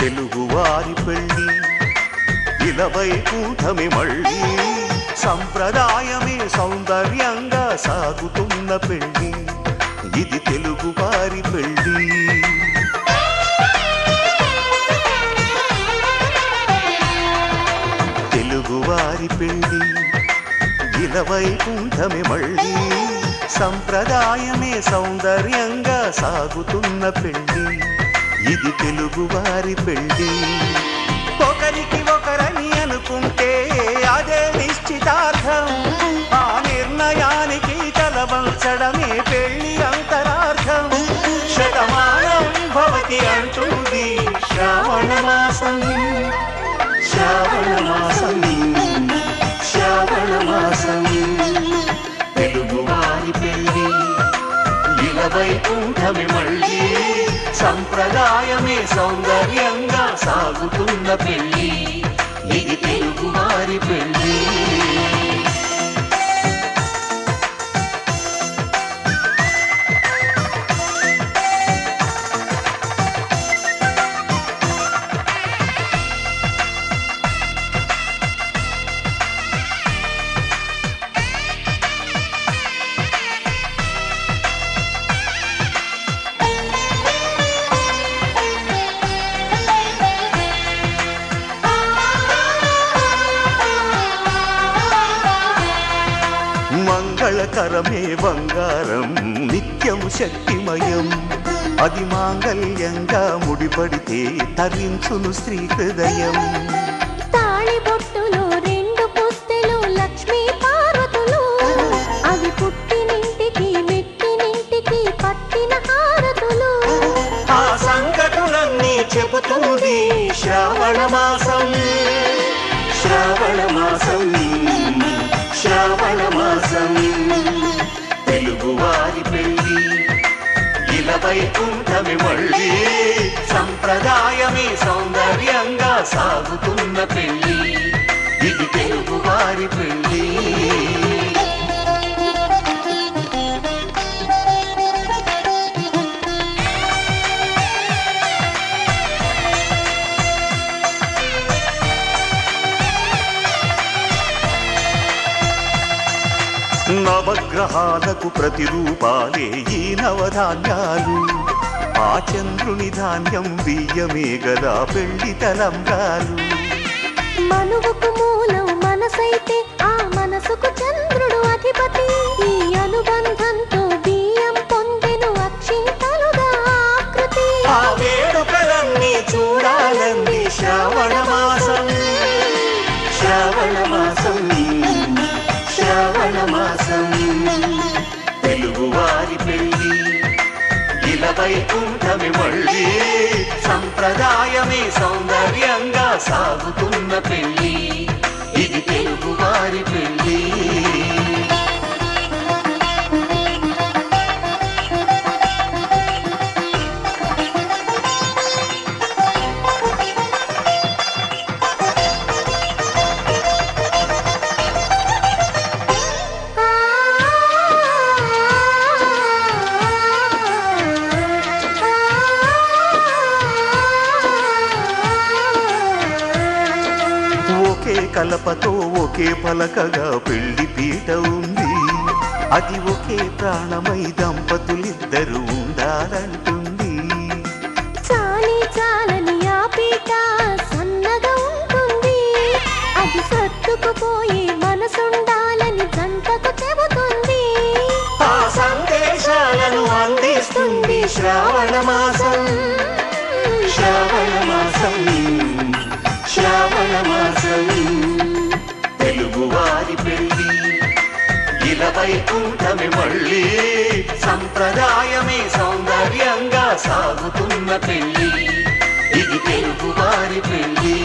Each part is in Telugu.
తెలుగువారి పెళ్ళి ఇలవైకుంఠమే మళ్ళీ సంప్రదాయమే సౌందర్యంగా సాగుతున్న పెళ్ళి ఇది తెలుగువారి పెళ్ళి తెలుగువారి పెళ్ళి ఇలవైకుంఠమే మళ్ళీ సంప్రదాయమే సౌందర్యంగా సాగుతున్న పెళ్ళి ఇది తెలుగువారి పెళ్ళి ఒకరికి ఒకరని అనుకుంటే అదే నిశ్చితార్థం ఆ నిర్ణయానికి తలవంచడమే పెళ్ళి అంతరార్థం శతమానం భవతి అంటుంది శ్రావణ మాసం శ్రావణ మాసం శ్రావణ మాసం తెలుగువారి పెళ్ళి ఇలవైకుంఠమే మళ్ళీ సంప్రదాయమే సౌందర్యంగా సాగుతున్న పెళ్ళి ఇది తెలుగువారి పెళ్ళి మంగళకరమే బంగారం నిత్యం శక్తిమయం అది మాంగళ్యంగా ముడిపడితే తరించును స్త్రీ హృదయం తాళిబొట్టులో రెండు పుస్తెలు లక్ష్మీ పార్వతులు అవి పుట్టినింటికి మెట్టినింటికి పట్టిన హారతులు ఆ సంకటులన్నీ చెబుతుంది శ్రావణ మాసం శ్రావణ మాసం శ్రావణ మాసం తెలుగువారి పెళ్ళి ఇలవైకుంఠమే మళ్ళీ సంప్రదాయమే సౌందర్యంగా సాగుతున్న పెళ్ళి ఇది తెలుగువారి పెళ్ళి నవగ్రహాలకు ప్రతిరూపాలే ఈ నవధాన్యాలు ఆ చంద్రుని ధాన్యం బియ్యమే గదా పెళ్లి తలంబ్రాలు మనువుకు మూలం మనసైతే ఆ మనసుకు చంద్రుడు అధిపతి ఈ అనుబంధంతో బియ్యం పొందెను అక్షింతలుగా ఆకృతి ఆ వేడుకలన్నీ చూడాలంది శ్రావణ మాసం శ్రావణ మాసం శ్రావణ మాసం తెలుగువారి పెళ్ళి ఇలవైకుంఠమే మళ్ళీ సంప్రదాయమే సౌందర్యంగా సాగుతున్న పెళ్ళి ఇది తెలుగువారి పెళ్ళి ఒకే కలపతో ఒకే పలకగా పెళ్లి పీట ఉంది అది ఒకే ప్రాణమై దంపతులిద్దరూ ఉండాలంటుంది చాలి చాలని ఆ పీట సన్నగా ఉంటుంది అది సర్దుకుపోయి మనసుండాలని జంటకు చెబుతుంది ఆ సందేశాలను అందిస్తుంది శ్రావణ మాసం శ్రావణ మాసం శ్రావణ మాసం తెలుగువారి పెళ్ళి ఇలవైకుంఠమే మళ్ళీ సంప్రదాయమే సౌందర్యంగా సాగుతున్న పెళ్ళి ఇది తెలుగువారి పెళ్ళి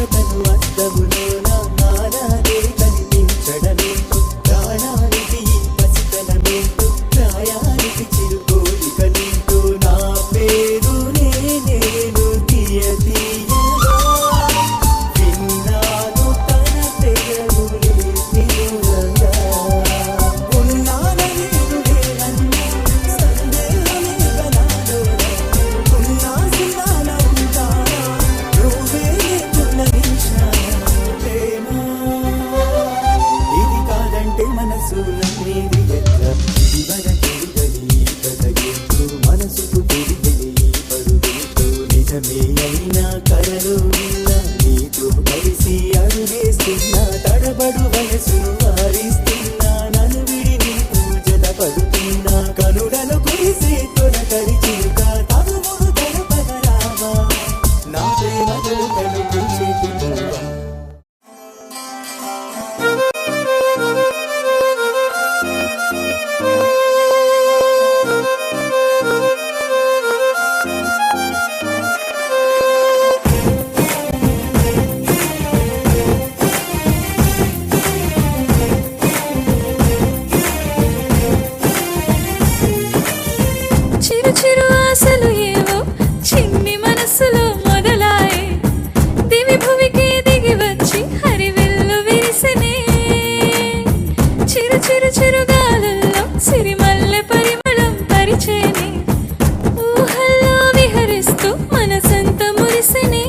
తను అద్దములోన నానాదే కనిపించడమేంటో ప్రాణానికి ఈ పసితనమేంటో ప్రాయానికి చిరుకోలికలేంటో నా పేరు నేను తీయ తీయగా విన్నాను తన పేరులే తిరుగగా ఉన్నానని లేనన్నా సందేహమే గనాలో ఉన్నా సిన్నాన ఉంటానా నువ్వే లేకున్న నిమిషాన ప్రేమ ఇది కాదంటే మనసు నమ్మేది ఎట్లా ఇదివరకే గడి కథగేంటో మనసుకు తెలియని ఈ పరుగేంటో నిజమే అయినా కలలో విన్నా నీతో కలిసి అడుగేస్తున్నా తడబడు వయసును వారిస్తున్నా నన్ను విడి నీకు జతపడుతున్నా కనుడను కురిసే తొలకరి చిలుక తగుముడు తడపగరావా నా ప్రేమలు కనుకు చేతుకోవా చిరు చిరు ఆశలు ఏవో చిన్ని మనసులో మొదలాయే దివి భువికి దిగి వచ్చి హరివిల్లు విరిసెనే చిరు చిరు చిరు గాలుల్లో సిరిమల్లె పరిమళం పరిచేనే ఊహల్లో విహరిస్తూ మనసంత మురిసెనే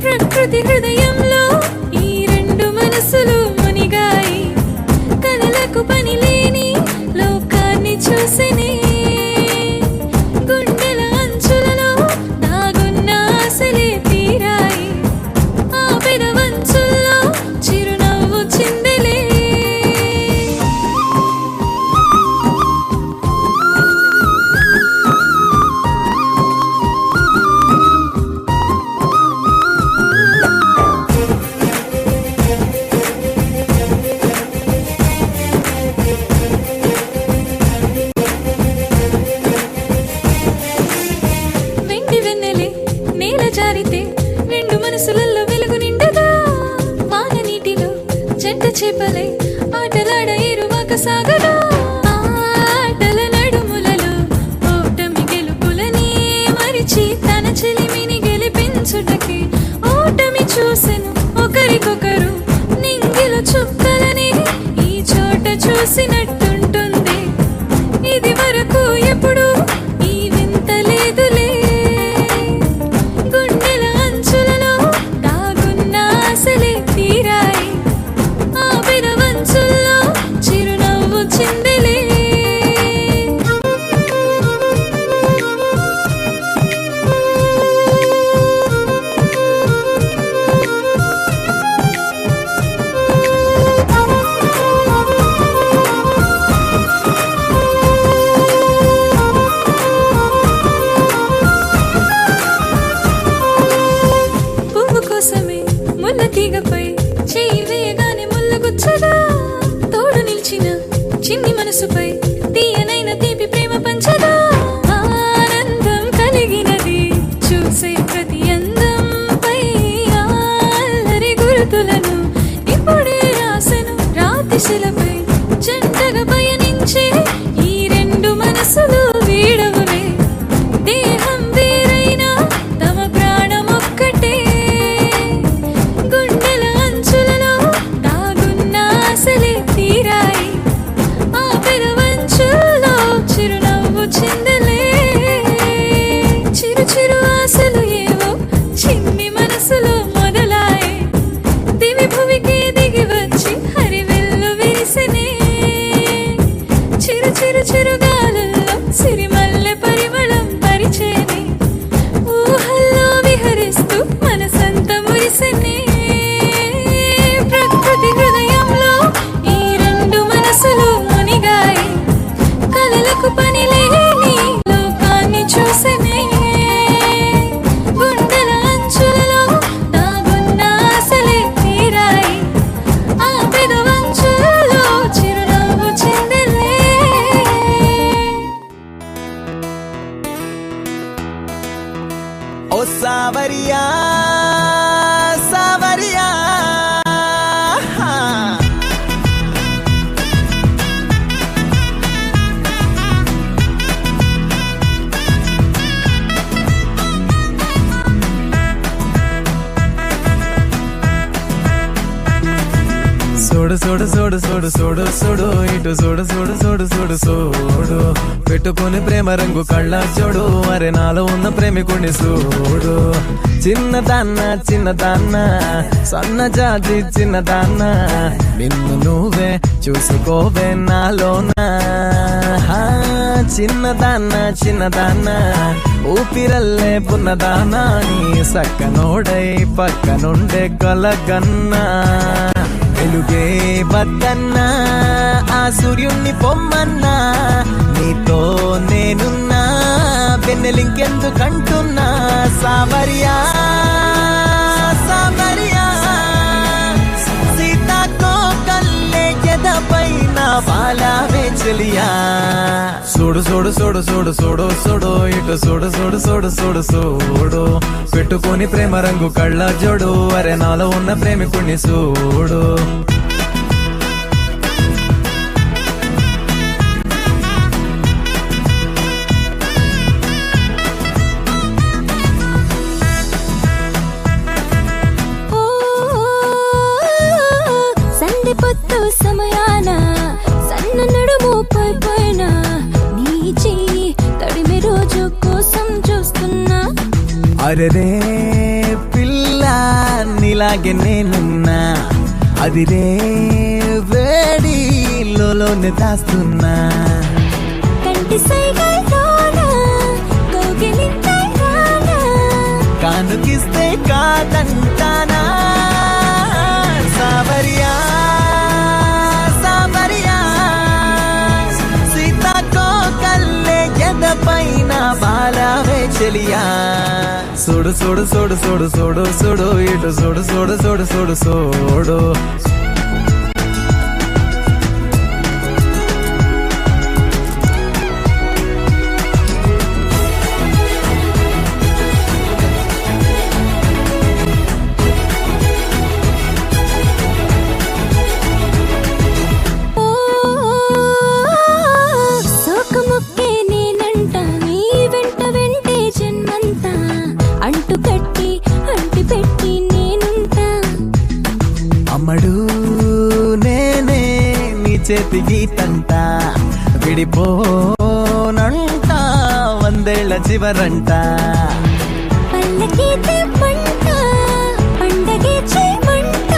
ప్రకృతి హృదయంలో ఈ రెండు మనసులు మునిగాయి కలలకు పని లేని లోకాన్ని చూసెనే గుండెల అంచులలో దాగున్న ఆశలే తీరాయి ఆ పెదవంచుల్లో చిరునవ్వు చిందెలే వెండి వెన్నెలే నేల జారితే రెండు మనసులలో వెలుగు నిండదా వాన నీటిలో జంట చేపలై ఆటలాడ ఏరువాక సాగదా ఆటల నడుములలో ఓటమి గెలుపులని మరిచి తన చెలిమిని గెలిపించుటకి ఓటమి చూసెను ఒకరికొకరు నింగిలో చుక్కలని ఈ చోట చూసినట్టుంటుంది ఇది వరకు ఎప్పుడు ఈ వింత లేదులే గుండెల అంచులలో దాగున్న ఆశలే తీరాయి ఆ పెదవంచుల్లో చిరునవ్వు చిందెలే పువ్వు కోసమే ముల్ల తీగపై చెయ్యి వేయగానే ముల్ల గుచ్చదా తోడు నిలిచిన చిన్ని మనసుపై తీయనైన తీపి ప్రేమ పంచదా ఆనందం కలిగినది చూసే ప్రతి అందంపై అల్లరి గుర్తులను ఇప్పుడే రాసెను రాతి శిలపై జంటగా పయనించే ఈ రెండు మనసులు వీడవులే దేహం వేరైనా తమ ప్రాణం ఒక్కటే గుండెల అంచులలో దాగున్న ఆశలే తీరాయి ఆ పెదవంచుల్లో చిరునవ్వు చిందెలే చిరు చిరు ఆశలు ఏవో చిన్ని మనసులో మొదలాయే దివి భువికి దిగి వచ్చి హరివిల్లు విరిసెనే చిరు చిరు చిరు గాలుల్లో సిరిమల్లె పరిమళం పరిచేనే ఊహల్లో విహరిస్తూ మనసంత మురిసెనే ప్రకృతి హృదయంలో ఈ రెండు మనసులు మునిగాయి కలలకు పని లేని లోకాన్ని చూసెనే గుండెల అంచులలో దాగున్న ఆశలే తీరాయి ఆ పెదవంచుల్లో చిరునవ్వు చిందెలే ओ सावरिया చూడు చూడు చూడు చూడు చూడు చూడు ఇటు చూడు చూడు చూడు చూడు చూడు పెట్టుకుని ప్రేమ రంగు కళ్ళ చూడు అరే నాలో ఉన్న ప్రేమికుని చూడు చిన్నదాన్న సన్న జాతి చిన్నదాన్న నిన్ను నువ్వే చూసుకోవే నాలోనా చిన్నదాన్న ఊపిరల్లే పున్నదానా నీ సక్కనోడై పక్కనుండే కలగన్నా వెలుగే వద్దన్నా ఆ సూర్యుణ్ణి పొమ్మన్నా నీతో నేనున్నా వెన్నెలింకెందుకంటున్నా సామరియా సీతాకో కల్లే ఎదపైన బాలావే చెలియా చూడు చూడు చూడు చూడు చూడు చూడు ఇటు చూడు చూడు చూడు చూడు చూడు పెట్టుకుని ప్రేమ రంగు కళ్ళ జోడు అరే నాలో ఉన్న ప్రేమికుణ్ణి చూడు సంధిపొత్తు సమయాన సన్న నడుము పోయిపోయినా నీ చెయ్యి తడిమి రోజు కోసం చూస్తున్నా అరే పిల్ల నీలాగే నేనున్నా అది రే వేడి లోనే దాస్తున్నా కంటి సైగల్లోనా కౌగిలింతైనా కానుకిస్తే కాదంటానా సామరియా సీతాకో కల్లే ఎదపైన బాలావే చెలియా చూడు చూడు చూడు చూడు చూడు చూడు ఇటు చూడు చూడు చూడు చూడు చూడు సోకముక్కే నేనంట నీ వెంట వెంటే జన్మంతా అంటు కట్టి అంటి పెట్టి నేనుంటా అమ్మడు నేనే నీ చేతికి తంట విడిపోనంట వందేళ్ల చివరంట పల్లకి తెమ్మంట పండగే చేయమంట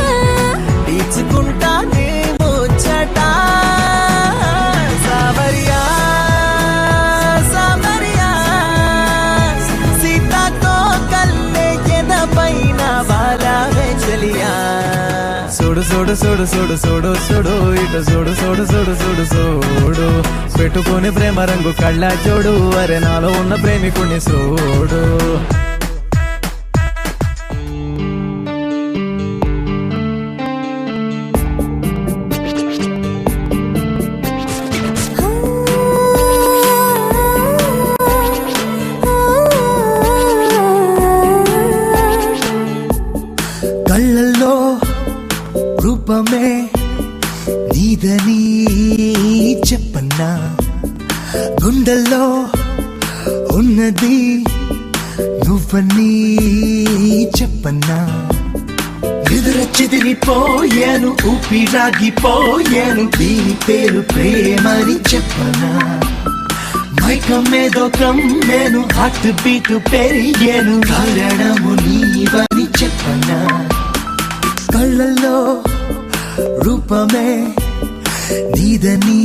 తీర్చుకుంటా నీ ముచ్చట సామరియా సీతాకో కల్లే ఎదపైన బాలావే చెలియా చూడు చూడు చూడు చూడు చూడు చూడు ఇటు చూడు చూడు చూడు చూడు చూడు పెట్టుకుని ప్రేమ రంగు కళ్ళ చూడు అరే నాలో ఉన్న ప్రేమికుని చూడు కళ్ళల్లో రూపమే నీదని చెప్పన్నా గుండెల్లో ఉన్నది నువ్వని చెప్పన్నా ఎదుర చెదిరిపోయాను ఊపిరాగిపోయాను దీని పేరు ప్రేమని చెప్పనా మైకమేదో కమ్మేను హార్ట్ బీట్ పెరిగాను కారణము నీవని చెప్పనా కళ్ళల్లో రూపమే నీదని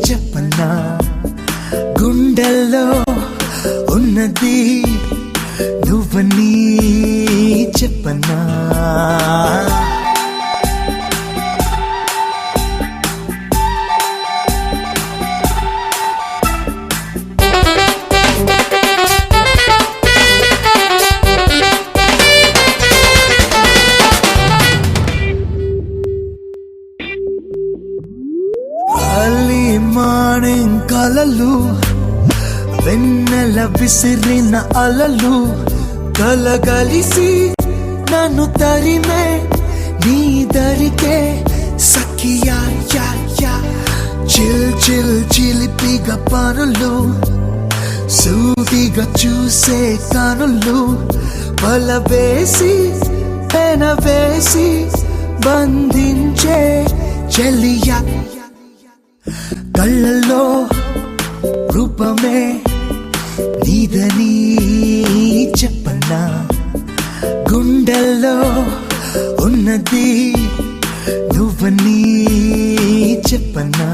చెప్పనా గుండెల్లో ఉన్నది నువ్వని చెప్పనా అల్లి మార్నింగ్ కలలు వెన్నెల విసిరిన అలలు కలగలిసి నన్ను తరిమే నీ దరికే సఖియా యా యా చిల్ చిల్ చిలిపిగా పనులు సూటిగా చూసే కనులు బల వేసి పెన వేసి బంధించే చెలియా కళ్ళల్లో రూపమే నీదని చెప్పనా గుండెల్లో ఉన్నది నువ్వని చెప్పనా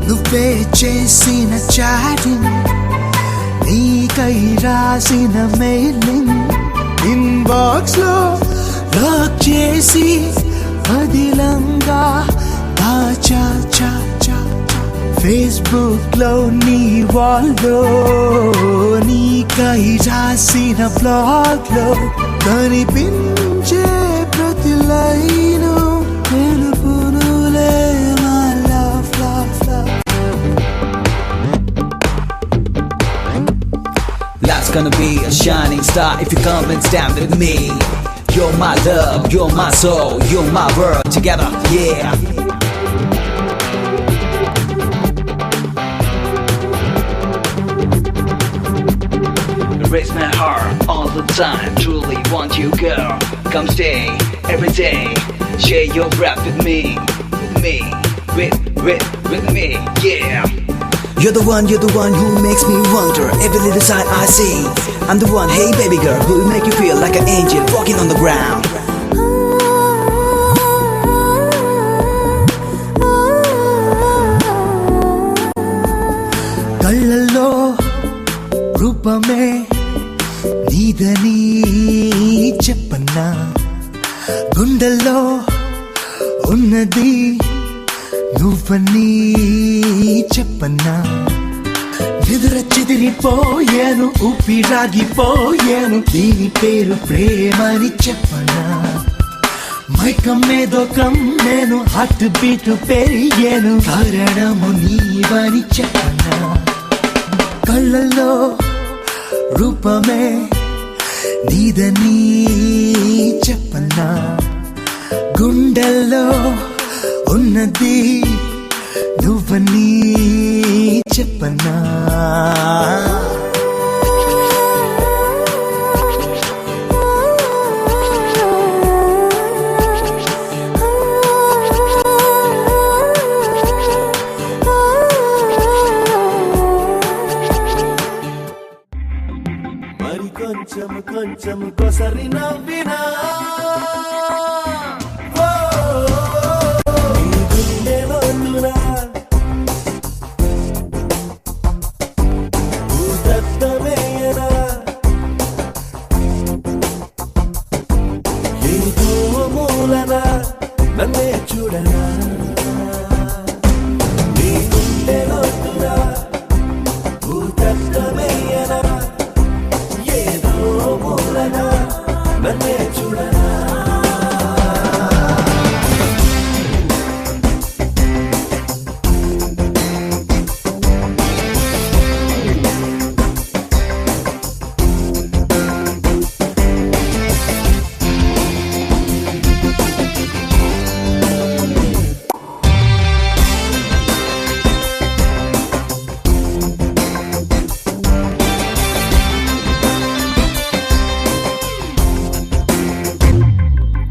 నువ్వే చేసిన చాటింగ్ నీకై రాసిన మెయిలింగ్ ఇన్బాక్స్ లో లాక్ చేసి పదిలంగా దాచా చా చా ఫేస్బుక్ లో నీ వాల్లో నీకై రాసిన బ్లాగ్ లో కనిపించే ప్రతి line తెలుపునులే my love love love. Life's gonna be a shining star if you come and stand with me. You're my love, you're my soul, you're my world together, yeah. Raise my heart all the time, truly want you girl. Come stay every day, share your breath with me, with me, yeah. You're the one who makes me wonder every little sign I see. I'm the one, hey baby girl, who will make you feel like an angel walking on the ground. కళ్ళల్లో రూపమే నీదని చెప్పన్నా గుండెల్లో ఉన్నది నువ్వని చెప్పన్నా నిద్ర చెదిరిపోయాను ఊపిరాగిపోయాను దీని పేరు ప్రేమని చెప్పనా మైకం ఏదో నేను హార్ట్ బీట్ పెరిగాను కారణము నీవని చెప్పనా కళ్ళల్లో రూపమే నీదని చెప్పనా గుండెల్లో ఉన్నది నువ్వని చెప్పనా మరి కొంచెం కొసరి నవ్వినా నన్నే చూడనా నీ గుండెలోతురా భూతత్వమేయనా ఏదో మూలనా నన్నే చూడనా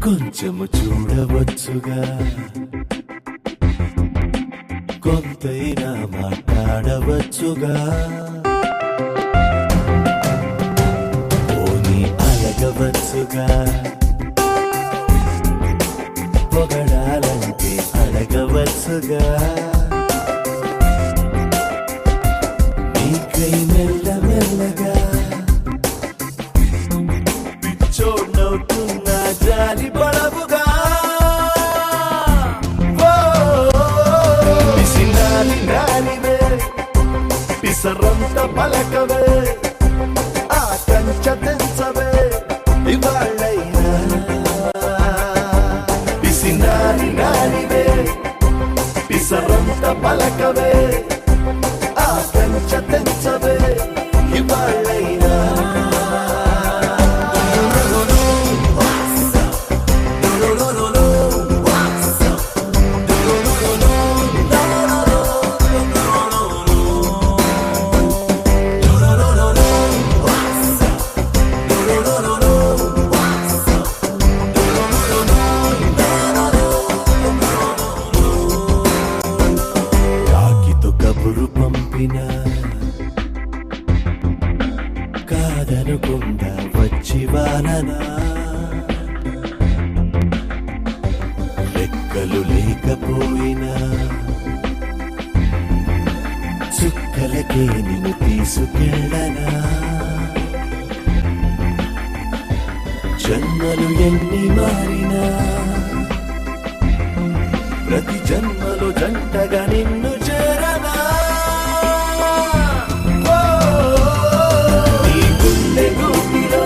కొంచెము చూడవచ్చుగా కొంతైనా మాట్లాడవచ్చుగా పోనీ అలగవచ్చుగా పొగడాలంటే అడగవచ్చుగా నీకై మెల్లమెల్లగా పిచ్చోడ్నవుతున్నా జాలి పడవుగా పిసినాలి నాలివే పిసరంత పలకవే ఆ కంచ తెంచవే ఇవాళ్ళైనా పిసినాలి నాలివే పిసరంత పలకవే ఆ కంచ కంచె తెంచవే ఇవాళ్ళైనా కాకితో కబురు పంపినా కాదనుకుండా వచ్చి వాలనా లెక్కలు లేకపోయినా చుక్కలకే నిన్ను తీసుకెళ్ళనా జన్మలు ఎన్ని మారినా ప్రతి జన్మలో జంటగా నిన్ను చేరనా నీ గుండె గూటిలో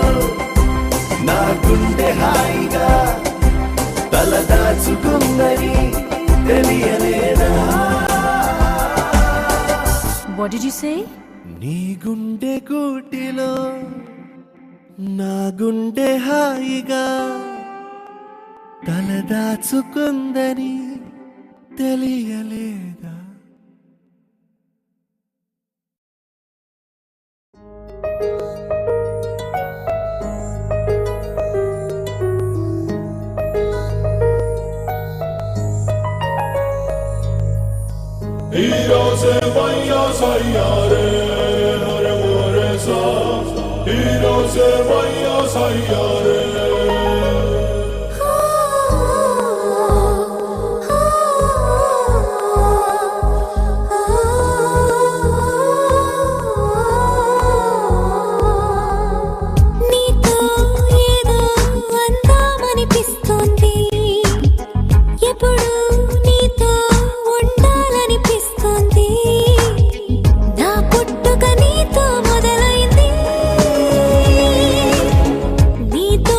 నా గుండె హాయిగా తలదాచుకుందని తెలియలేదా What did you say? నీ గుండె గూటిలో నా గుండె హాయిగా తలదాచుకుందని తెలియలేదా Hiro se vaya sayare, hare more sa. Hiro se vaya sayare. నీతో ఏదో అందామనిపిస్తోంది ఎప్పుడు నీతో ఉండాలనిపిస్తోంది నా పుట్టుక నీతో మొదలైంది నీతో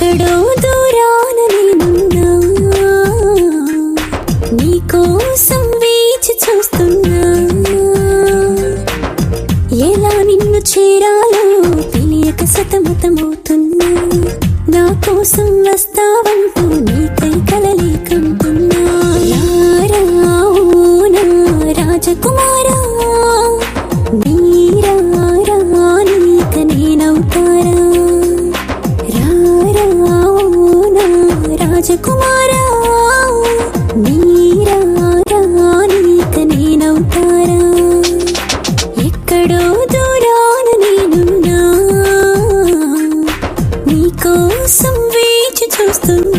ఎక్కడో దూరాన నేనున్నా, నీకోసం వేచి చూస్తున్నా. ఎలా నిన్ను చేరాలో తెలియక సతమతమవుతున్నా. నా కోసం వస్తావంటూ నీకై కలలే కంటున్నా. రారా ఓ నా రాజకుమారా, నీరా నీక నేనవుతారా. రారా ఓ నా రాజకుమారా, నీరా నీక నేనవుతారా. ఎక్కడో దూరాన నేనున్నా, నీకోసం వేచి చూస్తున్నా.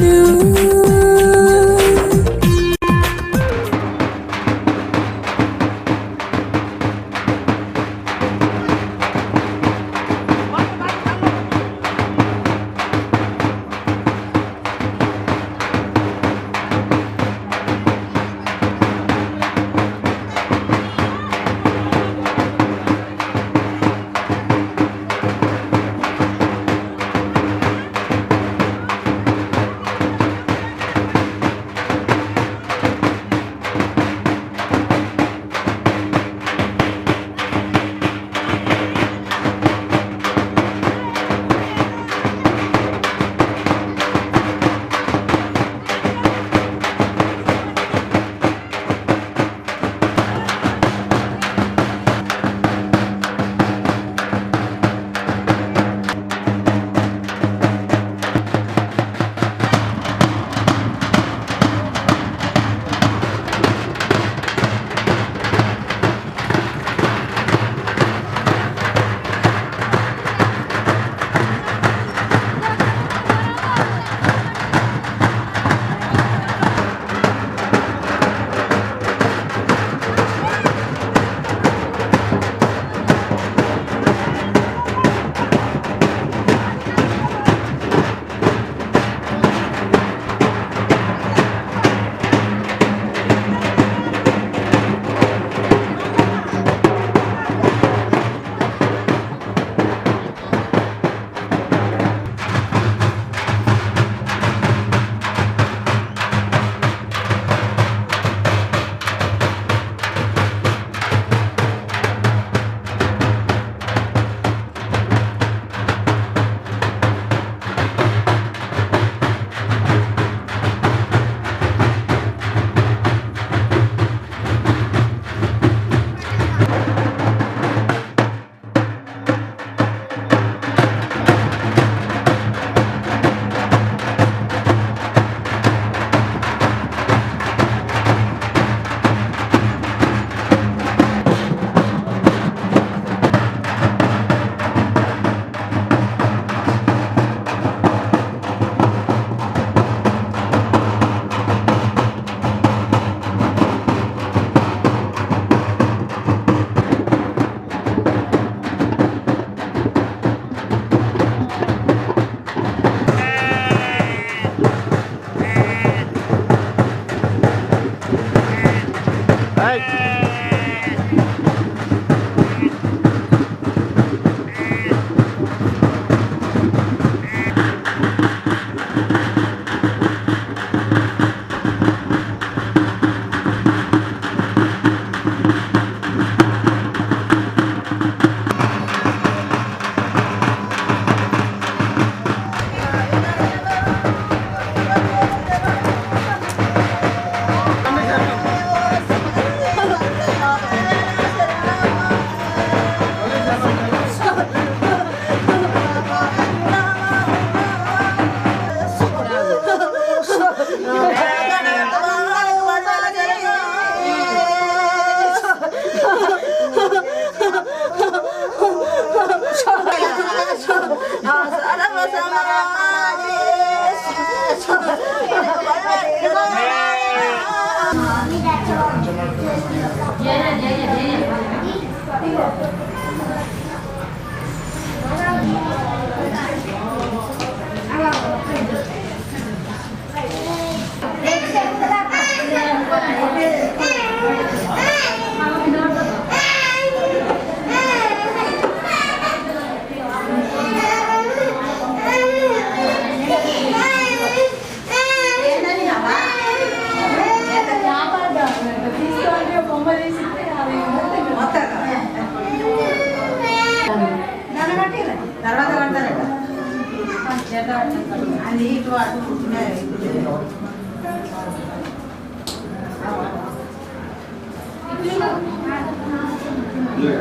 అది ఇటు అడుగుతున్నాయి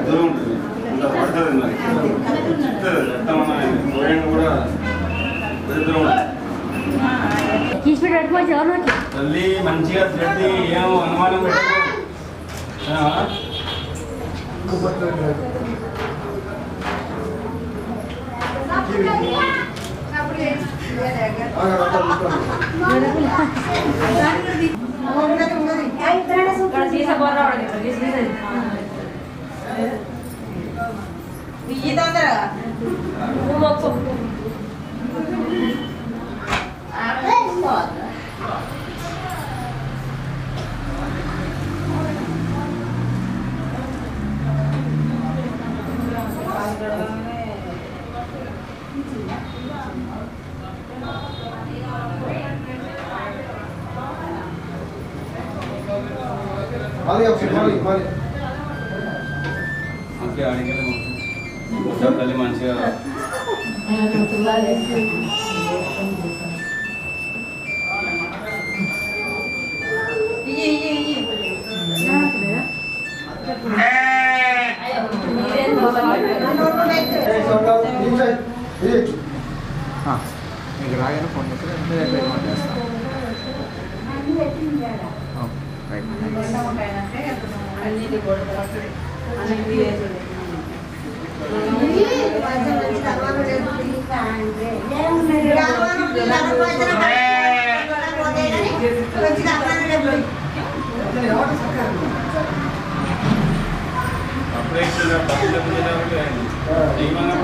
దూరం ఉంటుంది పడుతుంది కూడా దూరం ఉంటుంది తల్లి మంచిగా తిట్టి ఏమో అనుమానం పెట్టు ఓకే అడిగేది తల్లి మంచిగా మీకు రాగానే ఫోన్ చేస్తే మీ దగ్గర ఫోన్ చేస్తాను అప్పుడే ఏమన్నా